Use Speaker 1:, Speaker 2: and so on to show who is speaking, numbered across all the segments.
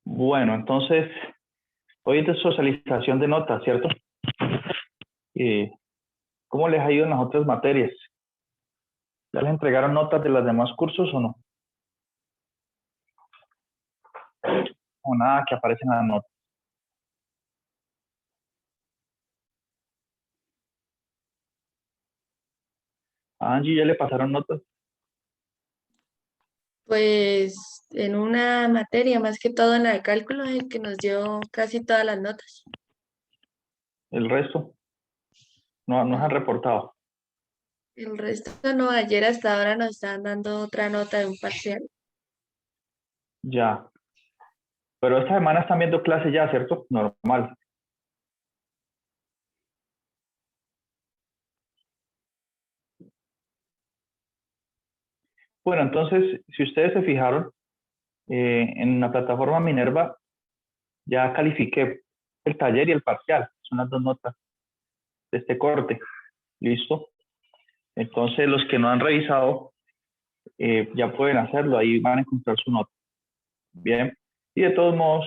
Speaker 1: Bueno, entonces, hoy es de socialización de notas, ¿cierto? ¿Cómo les ha ido en las otras materias? ¿Ya les entregaron notas de los demás cursos o no? O nada que aparecen en las notas. A Angie ya le pasaron notas.
Speaker 2: Pues en una materia, más que todo en la de cálculo, es el que nos dio casi todas las notas.
Speaker 1: El resto no se han reportado.
Speaker 2: El resto no, ayer hasta ahora nos están dando otra nota de un parcial.
Speaker 1: Ya. Pero esta semana están viendo clase ya, ¿cierto? Normal. Bueno, entonces, si ustedes se fijaron, en la plataforma Minerva ya califiqué el taller y el parcial. Son las dos notas de este corte. ¿Listo? Entonces, los que no han revisado, ya pueden hacerlo. Ahí van a encontrar su nota. Bien. Y de todos modos,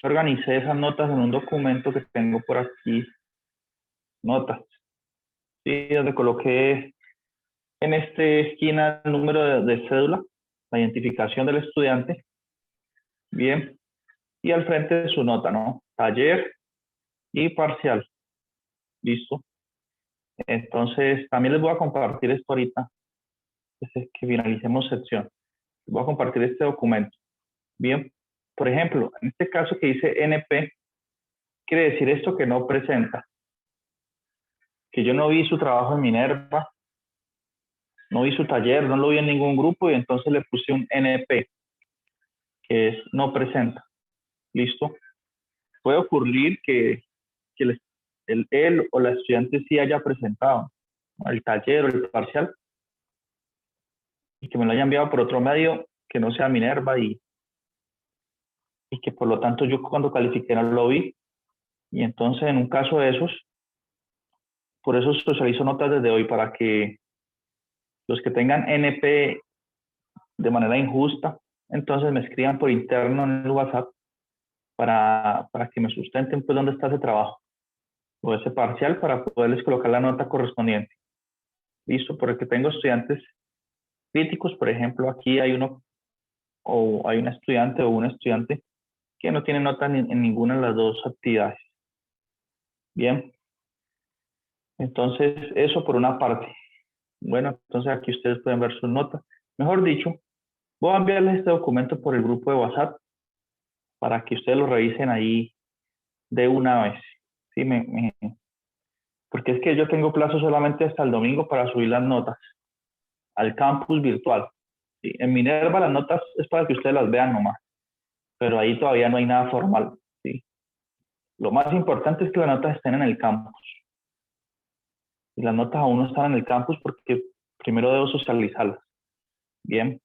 Speaker 1: yo organicé esas notas en un documento que tengo por aquí. Notas. Sí, donde coloqué en esta esquina el número de cédula, la identificación del estudiante. Bien. Y al frente de su nota, ¿no? Taller y parcial. Listo. Entonces, también les voy a compartir esto ahorita, desde que finalicemos sección. Les voy a compartir este documento. Bien. Por ejemplo, en este caso que dice NP, quiere decir esto que no presenta. Que yo no vi su trabajo en Minerva, no vi su taller, no lo vi en ningún grupo y entonces le puse un NP, que es no presenta. ¿Listo? Puede ocurrir que él o la estudiante sí haya presentado, ¿no?, el taller o el parcial y que me lo haya enviado por otro medio que no sea Minerva y que por lo tanto yo cuando califiqué no lo vi. Y entonces en un caso de esos, por eso socializo notas desde hoy para que los que tengan NP de manera injusta, entonces me escriban por interno en el WhatsApp para que me sustenten pues dónde está ese trabajo o ese parcial para poderles colocar la nota correspondiente. Listo, porque tengo estudiantes críticos, por ejemplo, aquí hay uno o hay un estudiante o un estudiante que no tiene nota en ninguna de las dos actividades. Bien, entonces eso por una parte. Bueno, entonces aquí ustedes pueden ver sus notas. Mejor dicho, voy a enviarles este documento por el grupo de WhatsApp para que ustedes lo revisen ahí de una vez. Sí, porque es que yo tengo plazo solamente hasta el domingo para subir las notas al campus virtual. ¿Sí? En Minerva las notas es para que ustedes las vean nomás, pero ahí todavía no hay nada formal. ¿Sí? Lo más importante es que las notas estén en el campus. Y las notas aún no están en el campus porque primero debo socializarlas. Bien.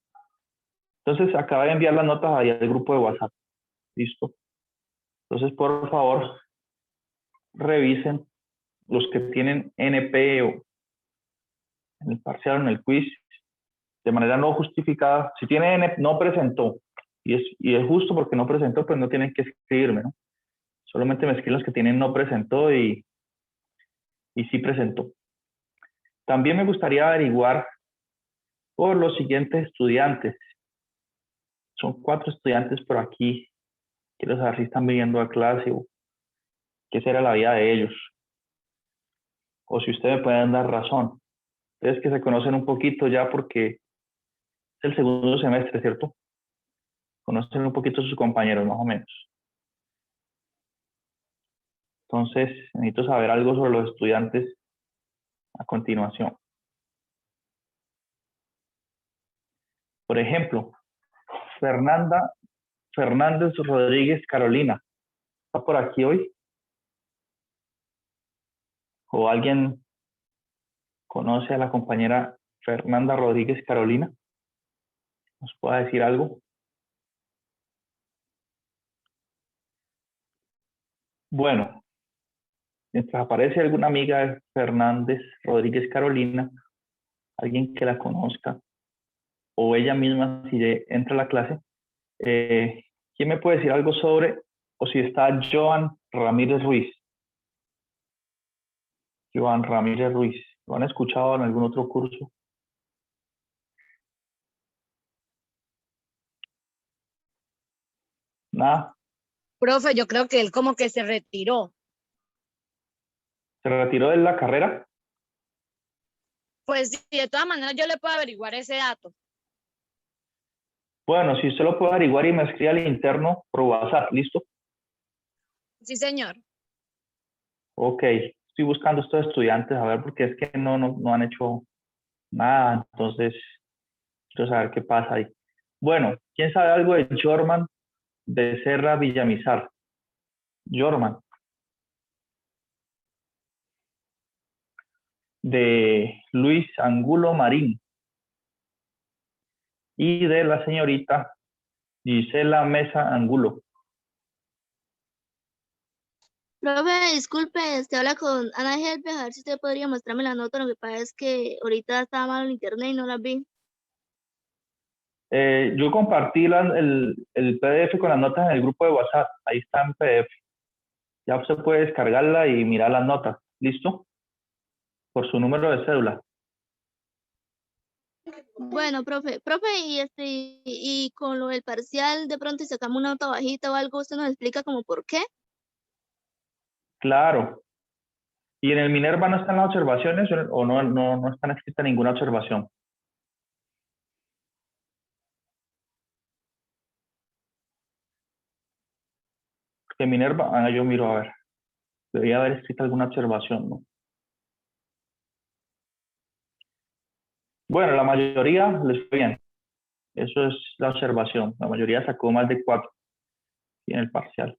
Speaker 1: Entonces acabo de enviar las notas ahí al grupo de WhatsApp. Listo. Entonces, por favor, revisen los que tienen NP o en el parcial o en el quiz de manera no justificada. Si tiene NP, no presentó y es justo porque no presentó, pues no tienen que escribirme, ¿no? Solamente me escriben los que tienen no presentó y sí presentó. También me gustaría averiguar por los siguientes estudiantes. Son 4 estudiantes por aquí. Quiero saber si están viniendo a clase o qué será la vida de ellos. O si ustedes me pueden dar razón. Ustedes que se conocen un poquito ya porque es el segundo semestre, ¿cierto? Conocen un poquito a sus compañeros, más o menos. Entonces, necesito saber algo sobre los estudiantes a continuación. Por ejemplo, Fernanda Fernández Rodríguez Carolina. ¿Está por aquí hoy? ¿O alguien conoce a la compañera Fernanda Rodríguez Carolina? ¿Nos puede decir algo? Bueno, mientras aparece alguna amiga de Fernández Rodríguez Carolina, alguien que la conozca, o ella misma si entra a la clase, ¿quién me puede decir algo sobre, o si está Joan Ramírez Ruiz? Joan Ramírez Ruiz, ¿lo han escuchado en algún otro curso? Nada,
Speaker 3: Profe, yo creo que él como que se retiró.
Speaker 1: se retiró de la carrera.
Speaker 3: Pues sí, de todas maneras yo le puedo averiguar ese dato.
Speaker 1: Bueno, si usted lo puede averiguar y me escribe al interno por WhatsApp, ¿listo?
Speaker 3: Sí, señor.
Speaker 1: Ok, estoy buscando estos estudiantes, a ver, porque es que no han hecho nada, entonces quiero saber qué pasa ahí. Bueno, ¿quién sabe algo de Jorman Becerra Villamizar? Jorman. De Luis Angulo Marín. Y de la señorita Gisela Mesa Angulo.
Speaker 4: Profe, disculpe, habla con Ana Helves, a ver si usted podría mostrarme la nota. Lo que pasa es que ahorita estaba mal en internet y no la vi.
Speaker 1: Yo compartí el PDF con las notas en el grupo de WhatsApp. Ahí está en PDF. Ya usted puede descargarla y mirar las notas. ¿Listo? Por su número de cédula.
Speaker 4: Bueno, profe, y con lo del parcial, de pronto si sacamos una nota bajita o algo, usted nos explica como por qué.
Speaker 1: Claro. ¿Y en el Minerva no están las observaciones o no están escritas ninguna observación? Porque en Minerva, yo miro a ver. Debería haber escrito alguna observación, ¿no? Bueno, la mayoría les fue bien. Eso es la observación. La mayoría sacó más de 4 en el parcial.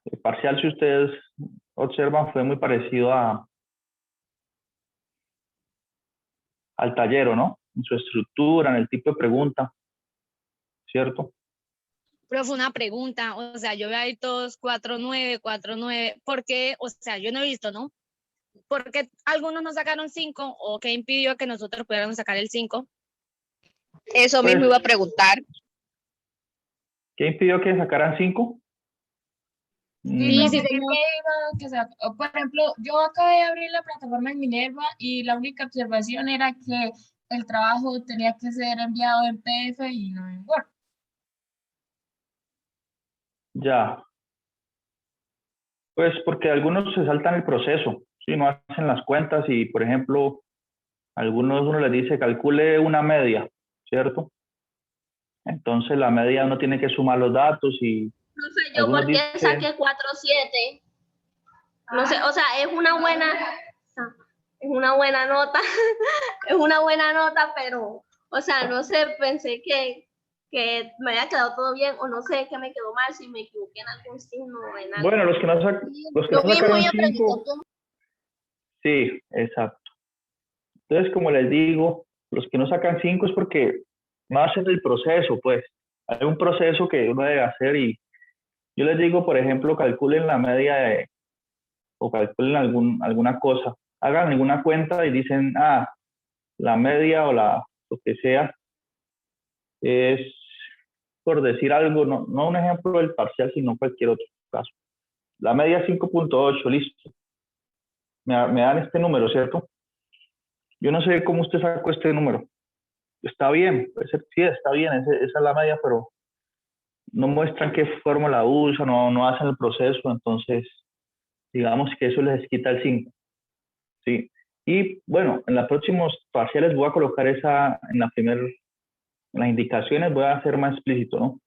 Speaker 1: El parcial, si ustedes observan, fue muy parecido al taller, ¿no? En su estructura, en el tipo de pregunta, ¿cierto?
Speaker 3: Profe, una pregunta, o sea, yo veo ahí todos 4.9, 4.9, ¿por qué? O sea, yo no he visto, ¿no? ¿Por qué algunos no sacaron 5 o qué impidió que nosotros pudiéramos sacar el 5?
Speaker 5: Eso
Speaker 1: Pues,
Speaker 5: mismo iba a preguntar.
Speaker 1: ¿qué impidió que sacaran 5?
Speaker 3: Sí, sí, señor.
Speaker 6: Por ejemplo, yo acabé de abrir la plataforma en Minerva y la única observación era que el trabajo tenía que ser enviado en PDF y no en Word.
Speaker 1: Ya. Pues porque algunos se saltan el proceso, ¿sí? No hacen las cuentas y, por ejemplo, algunos uno les dice calcule una media, ¿cierto? Entonces la media uno tiene que sumar los datos y
Speaker 4: Profe, yo
Speaker 1: algunos
Speaker 4: por qué
Speaker 1: dicen,
Speaker 4: saqué 4.7. No sé, o sea, es una buena nota, es una buena nota, pero, o sea, no sé, pensé que me había quedado todo bien, o no sé qué me quedó mal, si me equivoqué en algún signo o en algo.
Speaker 1: bueno, los que no
Speaker 4: Yo mismo
Speaker 1: sacaron
Speaker 4: iba a
Speaker 1: 5,
Speaker 4: preguntar.
Speaker 1: sí, exacto. Entonces, como les digo, los que no sacan 5 es porque no hacen el proceso, pues. Hay un proceso que uno debe hacer y yo les digo, por ejemplo, calculen la media o calculen alguna cosa. Hagan alguna cuenta y dicen, la media o lo que sea es, por decir algo, no un ejemplo del parcial, sino cualquier otro caso. La media es 5.8, listo. Me dan este número, ¿cierto? Yo no sé cómo usted sacó este número. Está bien, puede ser, sí, está bien, esa es la media, pero no muestran qué fórmula usan, no hacen el proceso, entonces digamos que eso les quita el 5, ¿sí? Y bueno, en los próximos parciales voy a colocar esa en las indicaciones, voy a hacer más explícito, ¿no?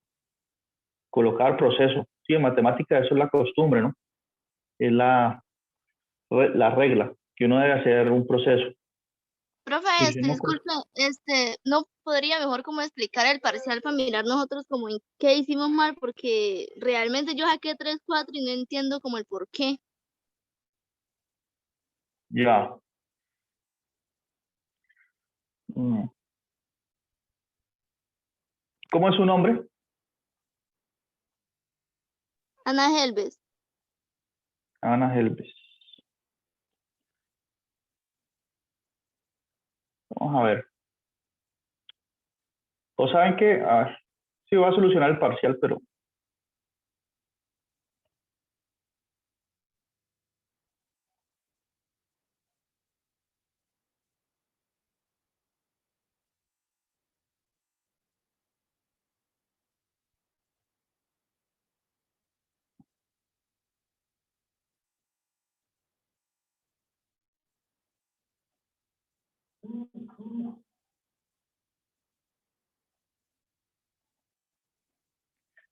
Speaker 1: Colocar proceso. Sí, en matemática eso es la costumbre, ¿no? Es la regla, que uno debe hacer un proceso.
Speaker 4: Profe,
Speaker 1: Sí, sí, no,
Speaker 4: disculpe, ¿no podría mejor como explicar el parcial para mirar nosotros como en qué hicimos mal? Porque realmente yo saqué 3.4 y no entiendo como el por qué.
Speaker 1: ya. Mm. ¿Cómo es su nombre?
Speaker 4: Ana Helves.
Speaker 1: Ana Helves. Vamos a ver. O saben que sí voy a solucionar el parcial, pero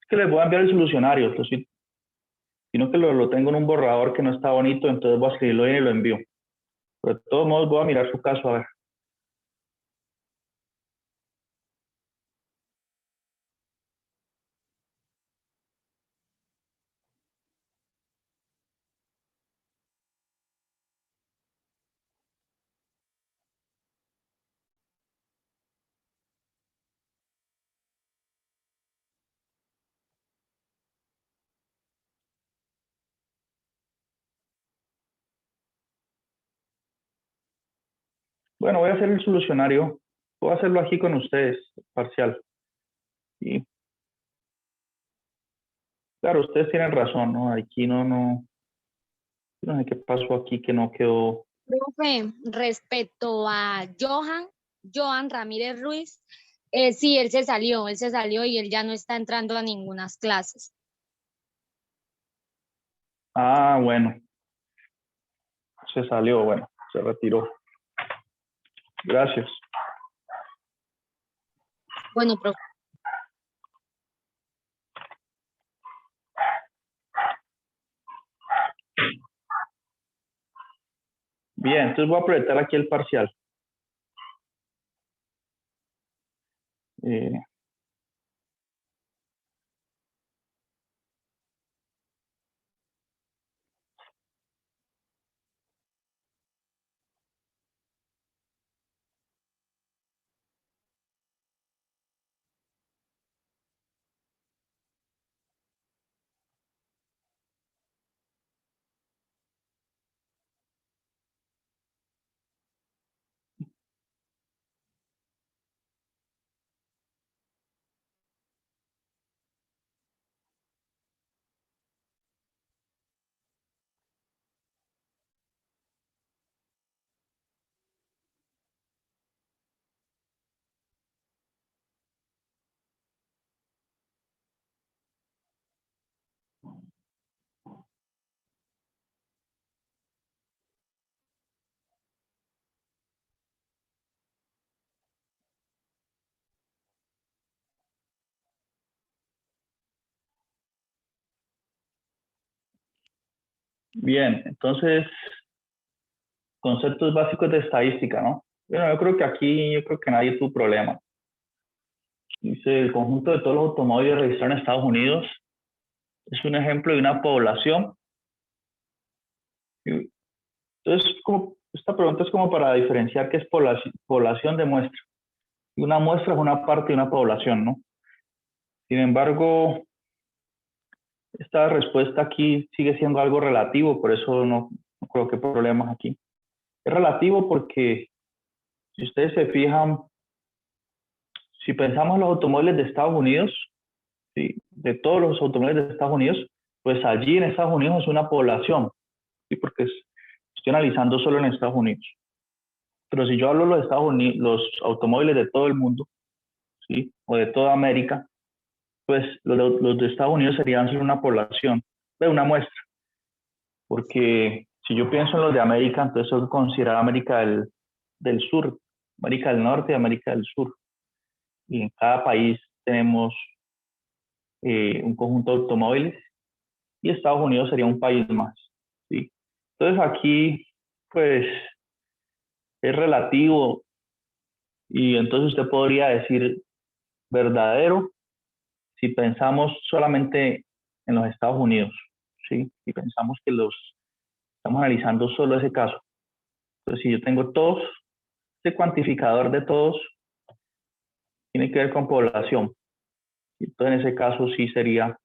Speaker 1: es que les voy a enviar el solucionario, sino que lo tengo en un borrador que no está bonito, entonces voy a escribirlo bien y lo envío. Pero de todos modos voy a mirar su caso, a ver. Bueno, voy a hacer el solucionario. Voy a hacerlo aquí con ustedes, parcial. Y claro, ustedes tienen razón, ¿no? Aquí no sé qué pasó aquí que no quedó.
Speaker 3: Profe, respecto a Johan Ramírez Ruiz, sí, él se salió y él ya no está entrando a ninguna clases.
Speaker 1: Ah, bueno, se salió, bueno, se retiró. Gracias.
Speaker 3: Bueno, profe.
Speaker 1: Bien, entonces voy a proyectar aquí el parcial. Eh, bien, entonces, conceptos básicos de estadística, ¿no? Bueno, yo creo que nadie tuvo problema. Dice, el conjunto de todos los automóviles registrados en Estados Unidos es un ejemplo de una población. Entonces, esta pregunta es como para diferenciar qué es población de muestra. Y una muestra es una parte de una población, ¿no? Sin embargo, esta respuesta aquí sigue siendo algo relativo, por eso no creo que hay problemas aquí. Es relativo porque si ustedes se fijan, si pensamos en los automóviles de Estados Unidos, ¿sí? De todos los automóviles de Estados Unidos, pues allí en Estados Unidos es una población, ¿sí? Porque estoy analizando solo en Estados Unidos. Pero si yo hablo de los Estados Unidos, los automóviles de todo el mundo, ¿sí? O de toda América, pues los de Estados Unidos serían solo una población, de una muestra. Porque si yo pienso en los de América, entonces tengo que considerar América del Sur, América del Norte y América del Sur. Y en cada país tenemos un conjunto de automóviles y Estados Unidos sería un país más, ¿sí? Entonces aquí, pues, es relativo y entonces usted podría decir verdadero si pensamos solamente en los Estados Unidos, ¿sí? Si pensamos que estamos analizando solo ese caso. Entonces, si yo tengo todos, este cuantificador de todos tiene que ver con población. Entonces, en ese caso sí sería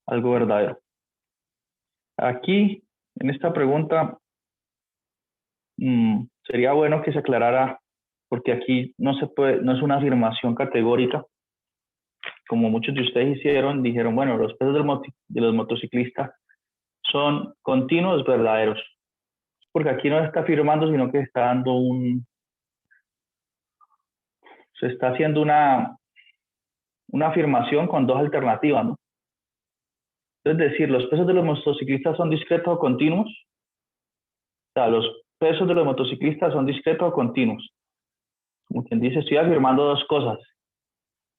Speaker 1: algo verdadero. Aquí, En esta pregunta sería bueno que se aclarara, porque aquí no se puede, no es una afirmación categórica, como muchos de ustedes hicieron, dijeron, bueno, los pesos de los motociclistas son continuos verdaderos, porque aquí no se está afirmando, sino que está dando se está haciendo una afirmación con dos alternativas, ¿no? Es decir, los pesos de los motociclistas son discretos o continuos. O sea, los pesos de los motociclistas son discretos o continuos. Como quien dice, estoy afirmando dos cosas.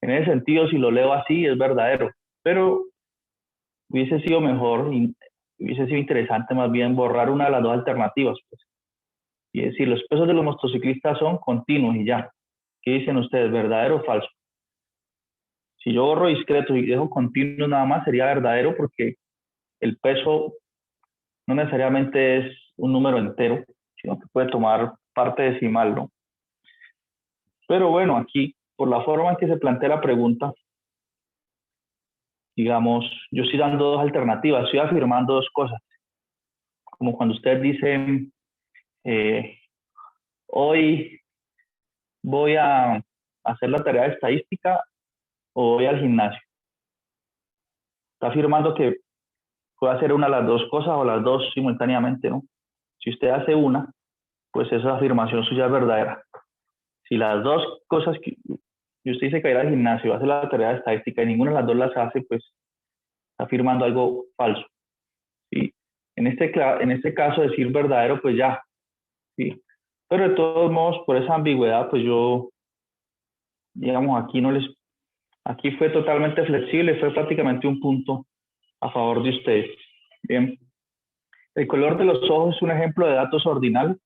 Speaker 1: En ese sentido, si lo leo así, es verdadero. Pero hubiese sido mejor y hubiese sido interesante más bien borrar una de las dos alternativas, pues. Y decir, los pesos de los motociclistas son continuos y ya. ¿Qué dicen ustedes, verdadero o falso? Si yo borro discreto y dejo continuo nada más, sería verdadero, porque el peso no necesariamente es un número entero, sino que puede tomar parte decimal, ¿no? Pero bueno, aquí, por la forma en que se plantea la pregunta, digamos, yo estoy dando dos alternativas, estoy afirmando dos cosas. Como cuando ustedes dicen, hoy voy a hacer la tarea de estadística o voy al gimnasio. Está afirmando que puede hacer una de las dos cosas o las dos simultáneamente, ¿no? Si usted hace una, pues esa afirmación suya es verdadera. Si las dos cosas que usted dice que va a ir al gimnasio, va a hacer la tarea de estadística y ninguna de las dos las hace, pues está afirmando algo falso. ¿Sí? En este caso, decir verdadero, pues ya. ¿Sí? Pero de todos modos, por esa ambigüedad, pues yo, digamos, aquí fue totalmente flexible, fue prácticamente un punto a favor de ustedes. Bien. El color de los ojos es un ejemplo de datos ordinales.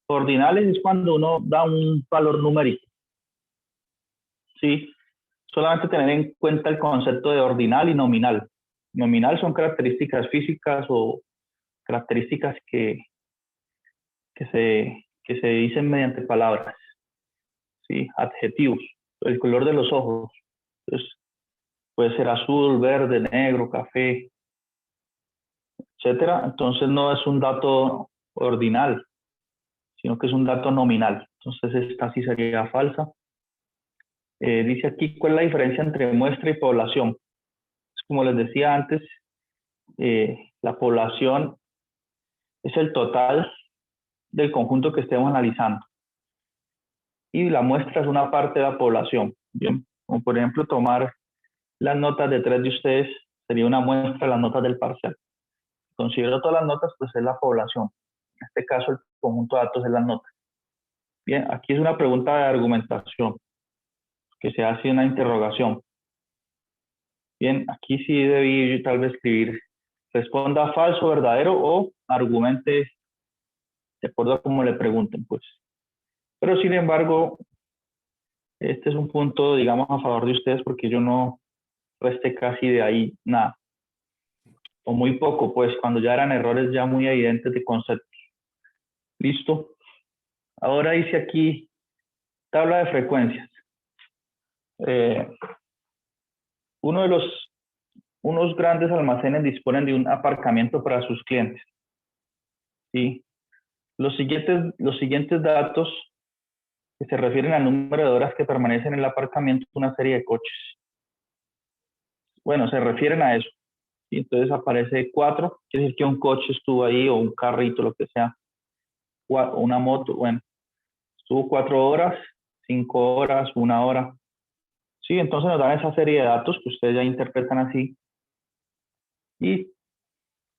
Speaker 1: Ordinales es cuando uno da un valor numérico. Sí, solamente tener en cuenta el concepto de ordinal y nominal. Nominal son características físicas o características que se dicen mediante palabras, ¿sí? Adjetivos. El color de los ojos, entonces, puede ser azul, verde, negro, café, etcétera. Entonces no es un dato ordinal, sino que es un dato nominal. Entonces esta sí sería falsa. Dice aquí, ¿cuál es la diferencia entre muestra y población? Como les decía antes, la población es el total del conjunto que estemos analizando. Y la muestra es una parte de la población. Bien, como por ejemplo tomar las notas de 3 de ustedes, sería una muestra de las notas del parcial. Considero todas las notas, pues es la población. En este caso, el conjunto de datos es las notas. Bien, aquí es una pregunta de argumentación, que se hace una interrogación. Bien, aquí sí debí tal vez escribir, responda falso, verdadero o argumente de acuerdo a cómo le pregunten, pues. Pero sin embargo, este es un punto, digamos, a favor de ustedes porque yo no resté casi de ahí nada. O muy poco, pues, cuando ya eran errores ya muy evidentes de conceptos. ¿Listo? Ahora dice aquí, tabla de frecuencias. Unos grandes almacenes disponen de un aparcamiento para sus clientes. ¿Sí? Los siguientes datos que se refieren al número de horas que permanecen en el aparcamiento de una serie de coches. Bueno, se refieren a eso. ¿Sí? Entonces aparece 4, quiere decir que un coche estuvo ahí o un carrito, lo que sea, o una moto, bueno, estuvo 4 horas, 5 horas, 1 hora. Sí, entonces nos dan esa serie de datos que ustedes ya interpretan así. Y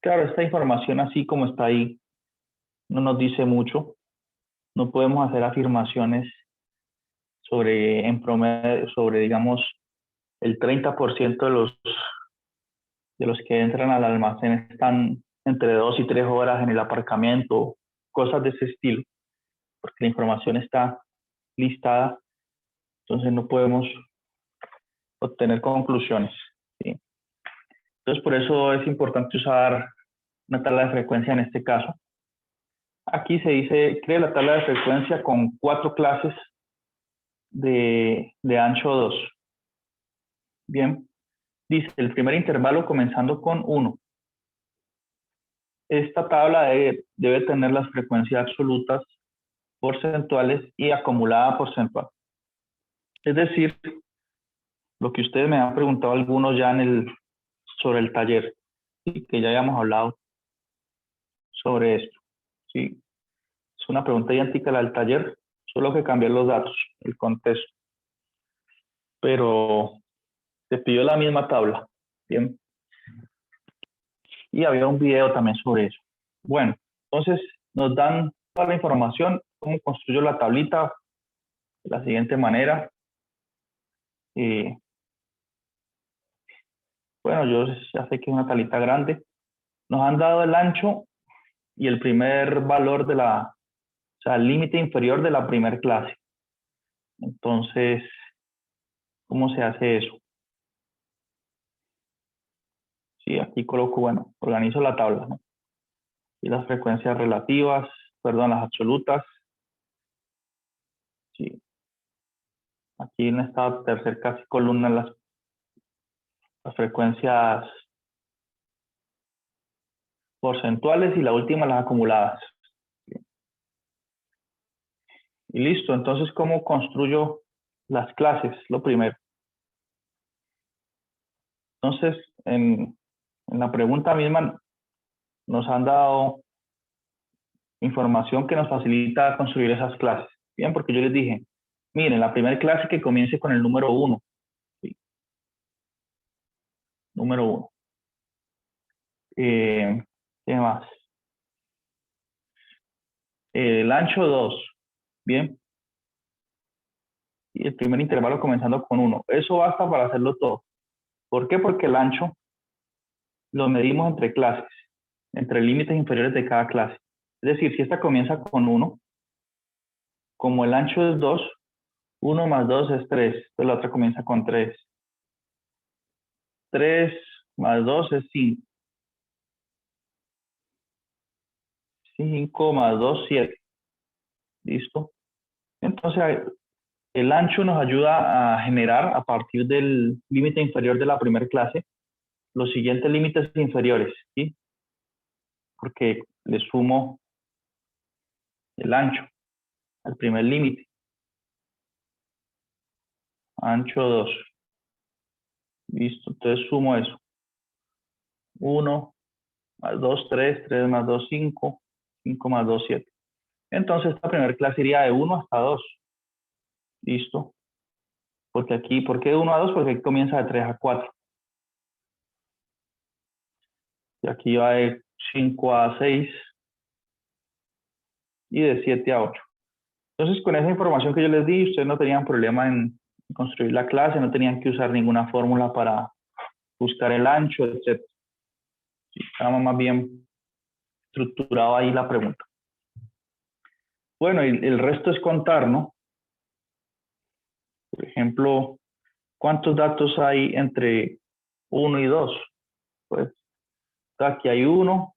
Speaker 1: claro, esta información así como está ahí no nos dice mucho. No podemos hacer afirmaciones en promedio, sobre, digamos, el 30% de los que entran al almacén están entre 2 y 3 horas en el aparcamiento, cosas de ese estilo, porque la información está listada, entonces no podemos obtener conclusiones. ¿Sí? Entonces, por eso es importante usar una tabla de frecuencia en este caso. Aquí se dice, cree la tabla de frecuencia con 4 clases de ancho 2. Bien, dice el primer intervalo comenzando con 1. esta tabla debe tener las frecuencias absolutas, porcentuales y acumulada porcentual. Es decir, lo que ustedes me han preguntado algunos ya sobre el taller, ¿sí? Que ya habíamos hablado sobre esto. ¿Sí? Es una pregunta idéntica a la del taller, solo que cambiar los datos, el contexto. Pero te pidió la misma tabla. Bien. Y había un video también sobre eso. Bueno, entonces nos dan toda la información, cómo construyo la tablita de la siguiente manera. Bueno, yo ya sé que es una tablita grande. Nos han dado el ancho y el primer valor de o sea, el límite inferior de la primera clase. Entonces, ¿cómo se hace eso? Sí, aquí coloco, bueno, organizo la tabla, ¿no? Y las frecuencias relativas, perdón, las absolutas. Sí. Aquí en esta tercera casi columna las frecuencias porcentuales y la última las acumuladas. Y listo, entonces, ¿cómo construyo las clases? Lo primero. Entonces, en la pregunta misma nos han dado información que nos facilita construir esas clases. Bien, porque yo les dije, miren, la primera clase que comience con el número 1. ¿Sí? Número 1. ¿Qué más? El ancho 2. Bien. Y el primer intervalo comenzando con 1. Eso basta para hacerlo todo. ¿Por qué? Porque el ancho lo medimos entre clases, entre límites inferiores de cada clase. Es decir, si esta comienza con 1, como el ancho es 2, 1 más 2 es 3, entonces la otra comienza con 3. 3 más 2 es 5. 5 más 2, 7. ¿Listo? Entonces, el ancho nos ayuda a generar, a partir del límite inferior de la primera clase, los siguientes límites inferiores, ¿sí? Porque le sumo el ancho al primer límite. Ancho 2. Listo, entonces sumo eso. 1 más 2, 3, 3 más 2, 5, 5 más 2, 7. Entonces esta primera clase iría de 1 hasta 2. Listo. Porque aquí, ¿por qué de 1 a 2? Porque aquí comienza de 3 a 4. Y aquí va de 5 a 6 y de 7 a 8. Entonces, con esa información que yo les di, ustedes no tenían problema en construir la clase, no tenían que usar ninguna fórmula para buscar el ancho, etc. Estaba más bien estructurado ahí la pregunta. Bueno, y el resto es contar, ¿no? Por ejemplo, ¿cuántos datos hay entre 1 y 2? Pues aquí hay 1.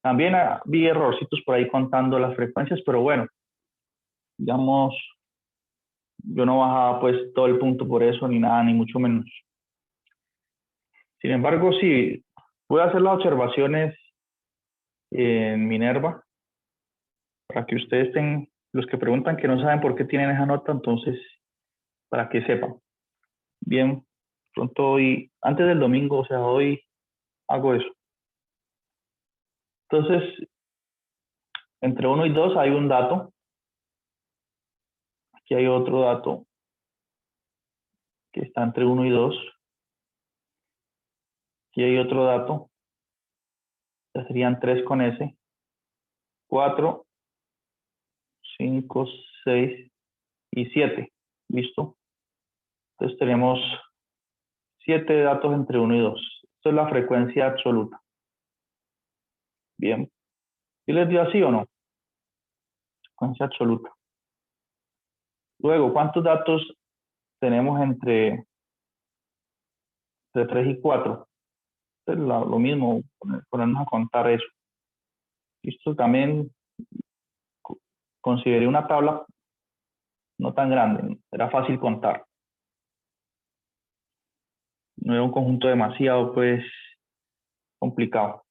Speaker 1: También vi errorcitos por ahí contando las frecuencias, pero bueno, digamos, yo no bajaba pues todo el punto por eso, ni nada, ni mucho menos. Sin embargo, sí, voy a hacer las observaciones en Minerva para que ustedes estén, los que preguntan que no saben por qué tienen esa nota, entonces, para que sepan. Bien, pronto hoy, antes del domingo, o sea, hoy hago eso. Entonces, entre 1 y 2 hay un dato. Aquí hay otro dato que está entre 1 y 2. Aquí hay otro dato. Ya serían 3 con S. 4, 5, 6 y 7. ¿Listo? Entonces tenemos 7 datos entre 1 y 2. Esto es la frecuencia absoluta. Bien. ¿Y les dio así o no? Frecuencia absoluta. Luego, ¿cuántos datos tenemos entre 3 y 4? Es lo mismo, ponernos a contar eso. Esto también consideré una tabla no tan grande, era fácil contar. No era un conjunto demasiado, pues, complicado.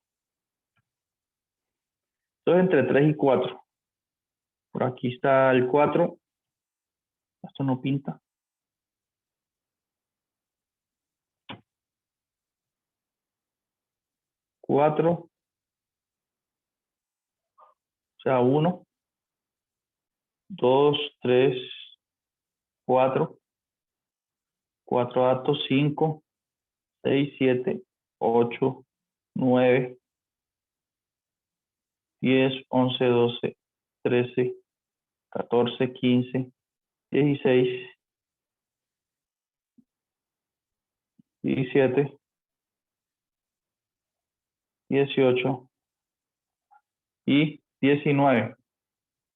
Speaker 1: Entonces, entre 3 y 4. Por aquí está el 4. Esto no pinta. Cuatro. O sea, 1, 2, 3, 4. 4 datos, 5, 6, 7, 8, 9, 10, 11, 12, 13, 14, 15, 16, 17, 18 y 19. Esa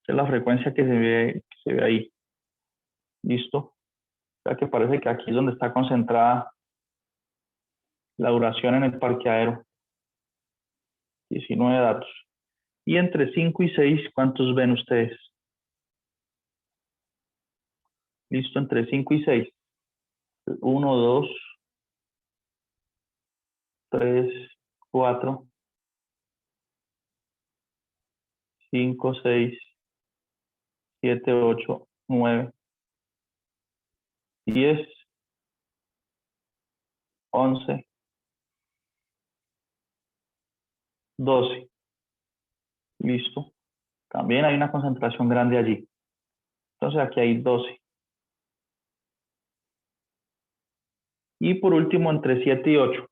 Speaker 1: es la frecuencia que se ve ahí. ¿Listo? O sea que parece que aquí es donde está concentrada la duración en el parqueadero. 19 datos. Y entre 5 y 6, ¿cuántos ven ustedes? Listo, entre 5 y 6. 1, 2, 3, 4, 5, 6, 7, 8, 9, 10, 11, 12. Listo. También hay una concentración grande allí. Entonces aquí hay 12. Y por último, entre 7 y 8.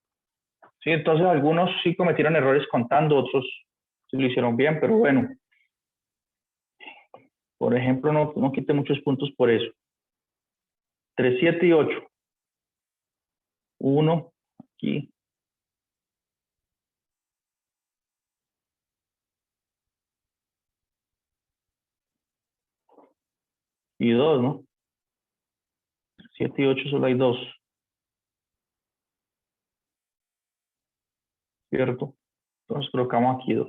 Speaker 1: Sí, entonces algunos sí cometieron errores contando, otros sí lo hicieron bien, pero bueno. Por ejemplo, no quite muchos puntos por eso. Entre 7 y 8. 1, aquí. Y 2, ¿no? 7 y 8 solo hay 2. ¿Cierto? Entonces colocamos aquí 2.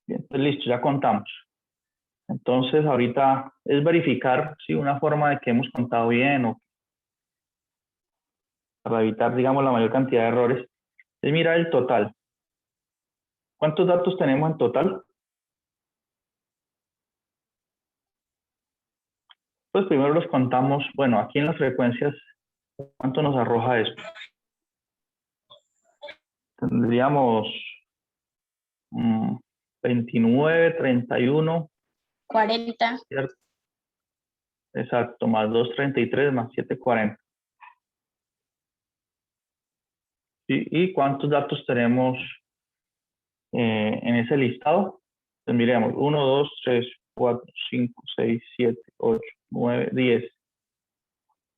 Speaker 1: Bien, pues listo, ya contamos. Entonces ahorita es verificar si una forma de que hemos contado bien o para evitar, digamos, la mayor cantidad de errores, es mirar el total. ¿Cuántos datos tenemos en total? Pues primero los contamos, bueno, aquí en las frecuencias, ¿cuánto nos arroja esto? Tendríamos 29, 31.
Speaker 6: 40.
Speaker 1: ¿Cierto? Exacto, más 2, 33, más 7, 40. ¿Y cuántos datos tenemos en ese listado? Pues miremos, 1, 2, 3, 4, 5, 6, 7, 8, 9, 10.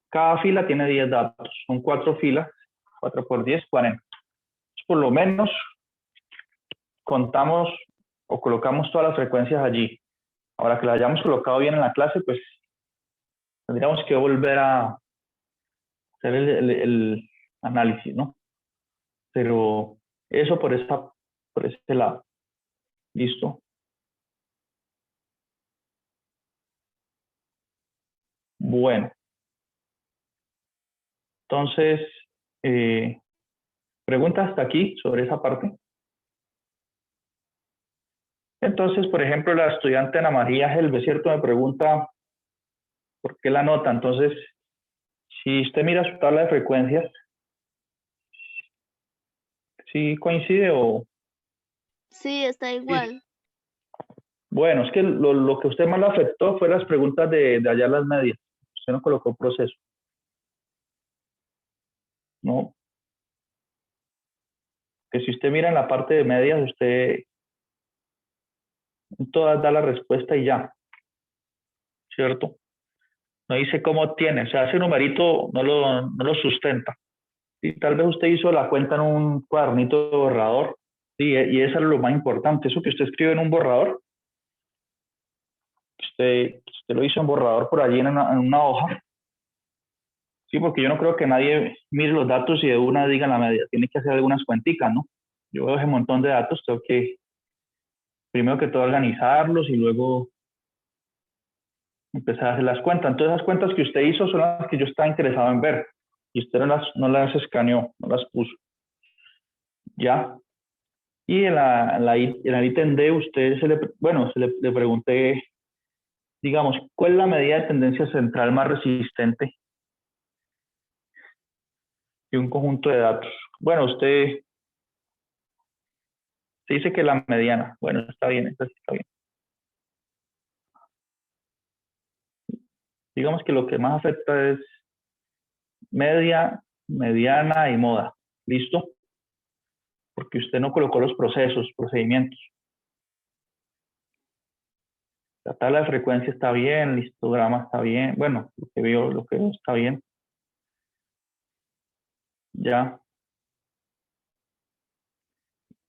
Speaker 1: Cada fila tiene 10 datos. Son 4 filas. 4 por 10, 40. Por lo menos contamos o colocamos todas las frecuencias allí. Ahora que las hayamos colocado bien en la clase, pues tendríamos que volver a hacer el análisis, ¿no? Pero eso por este lado. ¿Listo? Bueno. Entonces, ¿preguntas hasta aquí sobre esa parte? Entonces, por ejemplo, la estudiante Ana María Helve, ¿cierto? Me pregunta por qué la nota. Entonces, si usted mira su tabla de frecuencias, ¿sí coincide o...?
Speaker 4: Sí, está igual.
Speaker 1: Bueno, es que lo que a usted más le afectó fue las preguntas de hallar las medias. Usted no colocó proceso. ¿No? Que si usted mira en la parte de medias, usted en todas da la respuesta y ya. ¿Cierto? No dice cómo obtiene. O sea, ese numerito no lo sustenta. Y tal vez usted hizo la cuenta en un cuadernito de borrador. Sí, y eso es lo más importante. Eso que usted escribe en un borrador, usted lo hizo en borrador por allí en una hoja. Sí, porque yo no creo que nadie mire los datos y de una diga la media. Tiene que hacer algunas cuenticas, ¿no? Yo veo ese montón de datos, tengo que primero que todo organizarlos y luego empezar a hacer las cuentas. Entonces, esas cuentas que usted hizo son las que yo estaba interesado en ver. Y usted no las escaneó, no las puso. ¿Ya? Y en el ítem D, usted le pregunté, digamos, ¿cuál es la medida de tendencia central más resistente de un conjunto de datos? Bueno, usted dice que la mediana. Bueno, está bien, eso sí está bien. Digamos que lo que más afecta es media, mediana y moda. ¿Listo? Porque usted no colocó los procedimientos. La tabla de frecuencia está bien, el histograma está bien. Bueno, lo que veo está bien. Ya.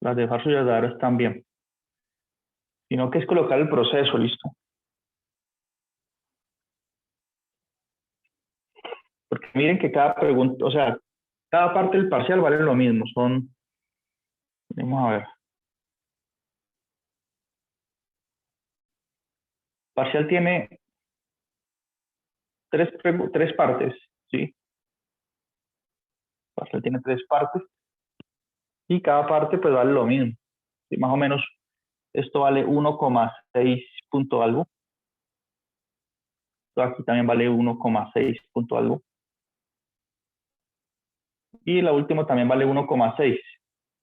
Speaker 1: Las de falso y verdadero están bien. Sino que es colocar el proceso, ¿listo? Porque miren que cada pregunta, o sea, cada parte del parcial vale lo mismo. Vamos a ver. Parcial tiene tres partes, ¿sí? Parcial tiene tres partes y cada parte pues vale lo mismo. ¿Sí? Más o menos esto vale 1,6 punto algo. Esto aquí también vale 1,6 punto algo. Y la última también vale 1,6.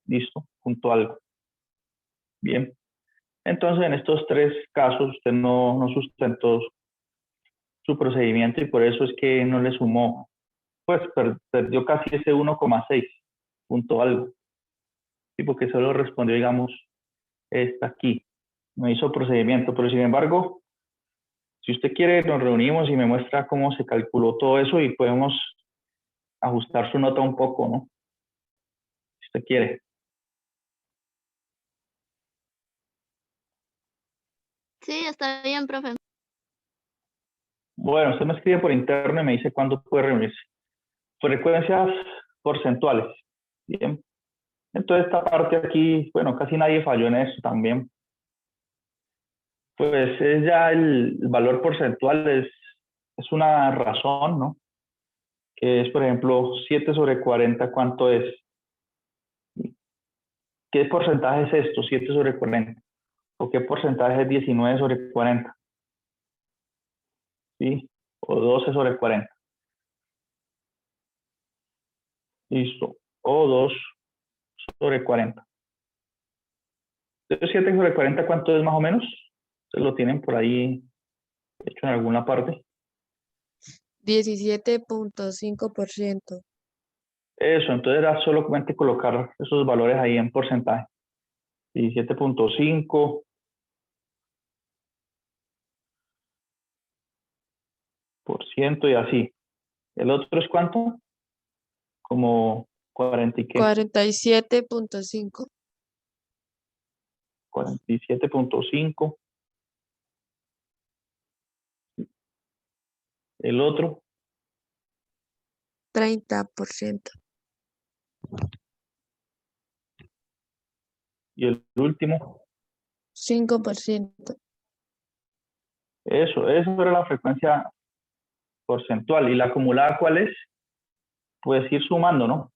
Speaker 1: Listo, punto algo. Bien. Entonces, en estos tres casos, usted no sustentó su procedimiento y por eso es que no le sumó. Pues perdió casi ese 1,6 punto algo. Sí, porque solo respondió, digamos, está aquí. No hizo procedimiento, pero sin embargo, si usted quiere, nos reunimos y me muestra cómo se calculó todo eso y podemos ajustar su nota un poco, ¿no? Si usted quiere.
Speaker 4: Sí, está bien, profe.
Speaker 1: Bueno, usted me escribe por interno y me dice cuándo puede reunirse. Frecuencias porcentuales. Bien. Entonces, esta parte aquí, bueno, casi nadie falló en eso también. Pues es ya el valor porcentual, es una razón, ¿no? Que es, por ejemplo, 7 sobre 40, ¿cuánto es? ¿Qué porcentaje es esto, 7 sobre 40? ¿O qué porcentaje es 19 sobre 40? ¿Sí? O 12 sobre 40. Listo. O 2 sobre 40. Entonces, 7 sobre 40, ¿cuánto es más o menos? ¿Se lo tienen por ahí hecho en alguna parte?
Speaker 2: 17.5%.
Speaker 1: Eso, entonces era solamente colocar esos valores ahí en porcentaje. 17.5% y así. ¿El otro es cuánto? Como 40 y qué.
Speaker 2: 47.5.
Speaker 1: 47.5. El otro,
Speaker 2: 30%.
Speaker 1: y el último.
Speaker 2: 5%.
Speaker 1: Eso era la frecuencia porcentual. ¿Y la acumulada cuál es? Puedes ir sumando, ¿no?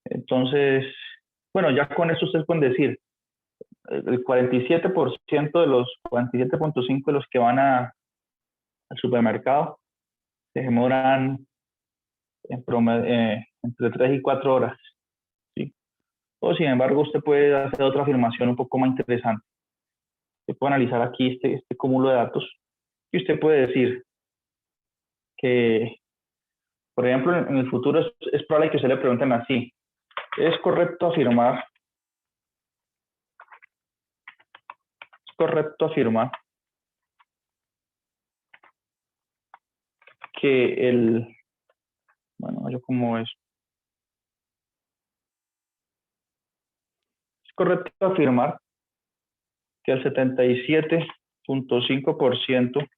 Speaker 1: Entonces, bueno, ya con eso ustedes pueden decir, el 47% de los 47.5 de los que van al supermercado se demoran en promedio, entre 3 y 4 horas. ¿Sí? O sin embargo, usted puede hacer otra afirmación un poco más interesante. Usted puede analizar aquí este cúmulo de datos y usted puede decir que, por ejemplo, en el futuro es probable que se le pregunten así. ¿Es correcto afirmar que bueno, yo como es correcto afirmar que el 77.5%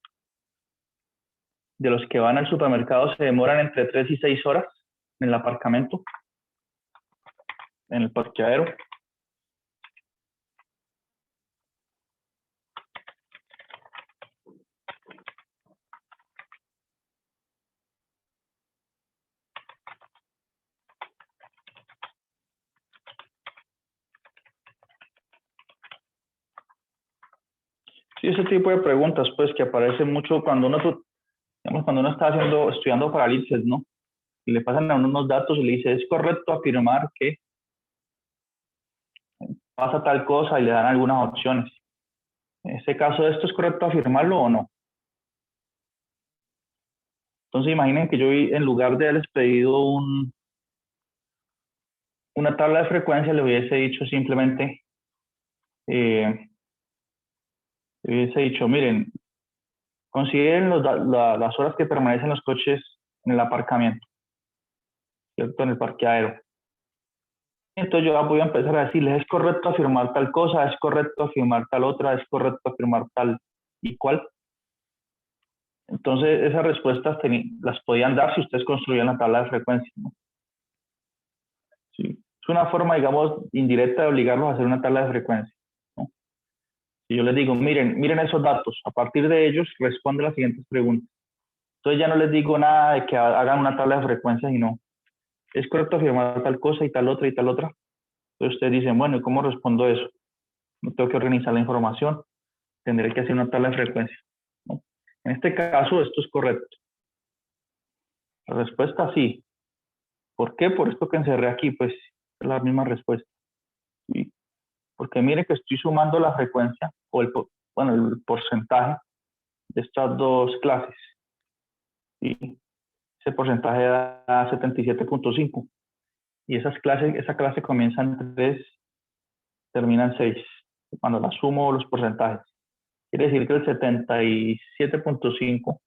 Speaker 1: de los que van al supermercado se demoran entre 3 y 6 horas en el aparcamiento, en el parqueadero? Sí, ese tipo de preguntas, pues, que aparecen mucho cuando uno, digamos, cuando uno está estudiando para ICFES, ¿no? Y le pasan a uno unos datos y le dice, ¿es correcto afirmar que pasa tal cosa? Y le dan algunas opciones. En este caso, ¿esto es correcto afirmarlo o no? Entonces, imaginen que yo, en lugar de haberles pedido una tabla de frecuencia, le hubiese dicho simplemente, le hubiese dicho, miren, consideren las horas que permanecen los coches en el aparcamiento, ¿cierto? En el parqueadero. Entonces yo voy a empezar a decirles, ¿es correcto afirmar tal cosa? ¿Es correcto afirmar tal otra? ¿Es correcto afirmar tal y cual? Entonces esas respuestas las podían dar si ustedes construían la tabla de frecuencia, ¿no? Sí. Es una forma, digamos, indirecta de obligarlos a hacer una tabla de frecuencia, ¿no? Si yo les digo, miren esos datos, a partir de ellos responde las siguientes preguntas. Entonces ya no les digo nada de que hagan una tabla de frecuencia, sino, ¿es correcto afirmar tal cosa y tal otra y tal otra? Entonces ustedes dicen, bueno, ¿y cómo respondo eso? No tengo que organizar la información, tendré que hacer una tabla de frecuencia, ¿no? En este caso, esto es correcto. La respuesta sí. ¿Por qué? Por esto que encerré aquí, pues es la misma respuesta. ¿Sí? Porque mire que estoy sumando la frecuencia, o el porcentaje de estas dos clases. ¿Sí? Ese porcentaje da 77.5. Y esa clase comienza en 3, termina en 6. Cuando la sumo los porcentajes. Quiere decir que el 77.5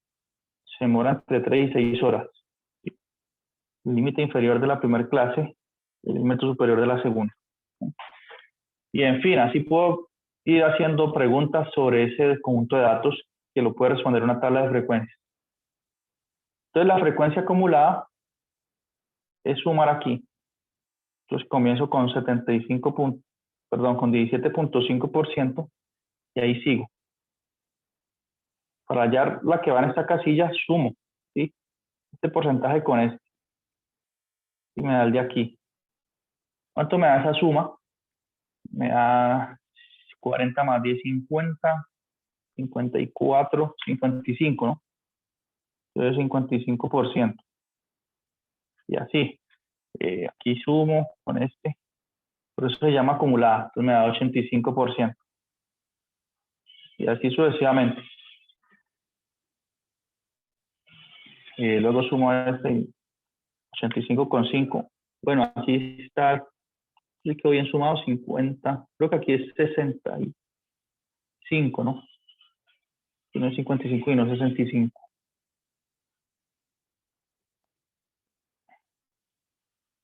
Speaker 1: se demora entre 3 y 6 horas. El límite inferior de la primera clase, el límite superior de la segunda. Y en fin, así puedo ir haciendo preguntas sobre ese conjunto de datos que lo puede responder una tabla de frecuencias. Entonces la frecuencia acumulada es sumar aquí. Entonces comienzo con 17.5% y ahí sigo. Para hallar la que va en esta casilla, sumo, ¿sí? Este porcentaje con este. Y me da el de aquí. ¿Cuánto me da esa suma? Me da 40 más 10, 50, 54, 55, ¿no? Entonces 55%. Y así. Aquí sumo con este. Por eso se llama acumulada. Entonces me da 85%. Y así sucesivamente. Luego sumo este 85,5. Bueno, aquí está, sí quedó bien sumado, 50. Creo que aquí es 65, ¿no? Aquí no es 55 y no 65.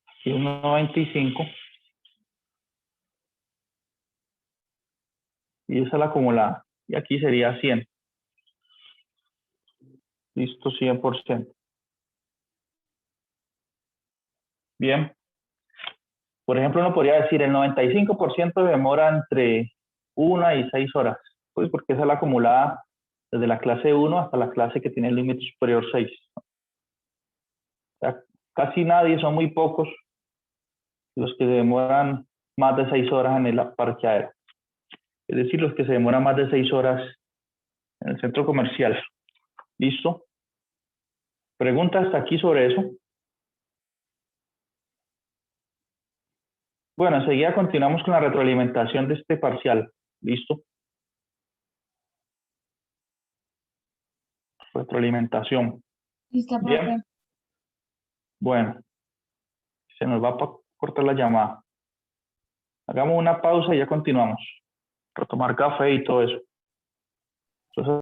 Speaker 1: Aquí es 95. Y esa es la acumulada. Y aquí sería 100. Listo, 100%. Bien. Por ejemplo, uno podría decir el 95% demora entre 1 y 6 horas. Pues porque esa es la acumulada desde la clase 1 hasta la clase que tiene el límite superior 6. O sea, casi nadie, son muy pocos los que demoran más de 6 horas en el parqueadero. Es decir, los que se demoran más de 6 horas en el centro comercial. ¿Listo? ¿Preguntas hasta aquí sobre eso? Bueno, enseguida continuamos con la retroalimentación de este parcial. ¿Listo? Retroalimentación.
Speaker 6: Listo, profe.
Speaker 1: Bien. Bueno, se nos va a cortar la llamada. Hagamos una pausa y ya continuamos. Para tomar café y todo eso. Entonces,